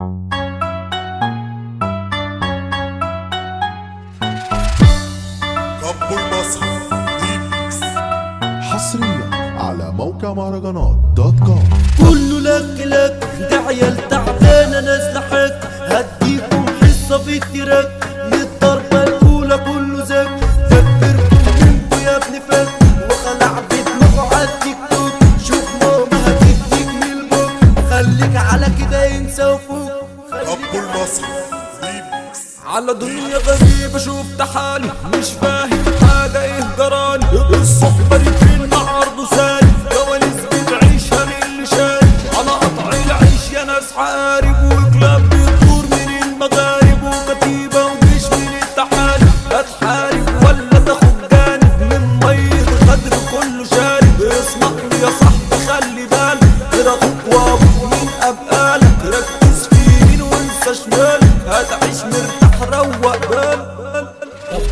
رب المصر ريميكس حصريا على موقع مهرجانات دوت كوم. كله لك ده عيال تعبانة نازلة حك، هديكم حصة في التراك للضربة الأولى كله زك، فكركم منكو يا ابن فك وخلع بدماغه عالتيك توك، شوف ماما هتديك من البوك، خليك على كده انسى وفوق. رب المصر ريميكس على دنيا غريبة شفت حالي مش فاهم حاجة ايه جرالي، الصحبة دي فين مع عرضه سالي، جواليز بتعيشها من اللي شاري، على قطع العيش يا ناس عارب، وكلاب بتدور من المغارب، وكتيبة وجيش من التحالف، هتحارب ولا تاخد جانب من مية غدر كله شارب، اسمع لي يا صاحبي خلي بالك كده اخوك وابوك من ابقالك، ركز في يمين وانسى شمالك هتعيش مرتاح روق بالك.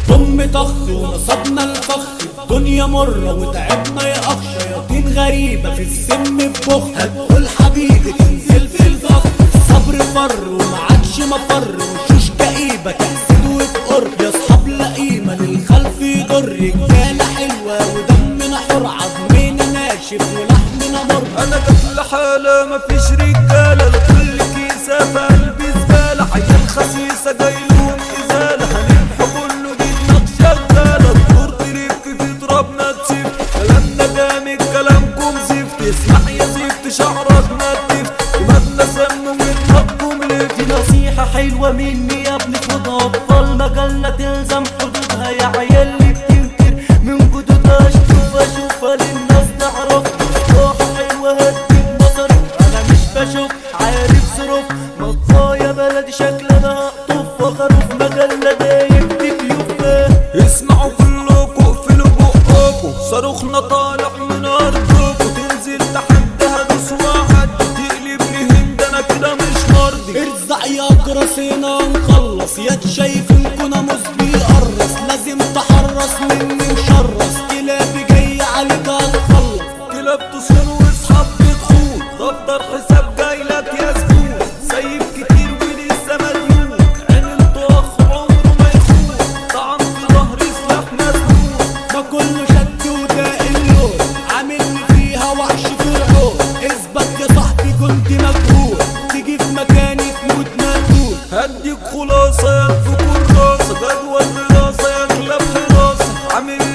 ضم طخ ونصبنا الفخ، الدنيا مرة وتعبنا يا أخ، شياطين غريبة في السم ببخ، هتقول حبيبي تنزل في الفخ، الصبر فر ومعادش مفر، وشوش كئيبة تحسد وتقر، يا صحاب لا قيمة للخلف يضر، رجالة حلوة ودمنا حر، عظمنا ناشف ولحمنا مر. أنا جت لحالة مفيش رجالة، لكل كيسة في قلبي زبالة، عيال خسيسة جايلهم إزالة، هنمحى كله دي دماغ شغالة، الدور تلف في ترابنا تسيف، كلامنا جامد كلامكم زفت، اسمع يا زفت شعرك نتف، دماغنا سم ودماغكم لف. دي نصيحة حلوة مني يا ابني خدها، أبطال مجلة تلزم حدودها، يا عيال اللي بتنكر من جدودها شوفها للناس تعرف، نصيحة حلوة هديك بصري، أنا مش بشوف عارف ظروف، مطايا بلدي شكلنا هقطف، وخروف مجلة دايب تكيوفة. اسمعوا كلكوا اقفلوا بقكوا، صاروخنا طالع من أرضكوا، تنزل تحت هدوس واحد تقلب لي هند، أنا كده مش مرضي. ارزع يا جراسينا نخلص، يا شايف انكو ناموس بيقرص، لازم تحرص مني مشرس، كلابي جاي عليك هتخلص، كلاب تصون واصحاب بتخون، دفتر حساب جايلك يا زبون، سايب كتير ولسه مديون، عين الطخ عمره ما يخون، طعن في ظهري سلاح مسنون، ما كله شد وداق اللون، عاملني فيها وحش فرعون، اثبت يا صاحبي كنت مجهول، تيجي في مكاني تموت مجهول. هديك خلاصة يا في كراسة، جدول دراسة يا كلاب حراسة، عامل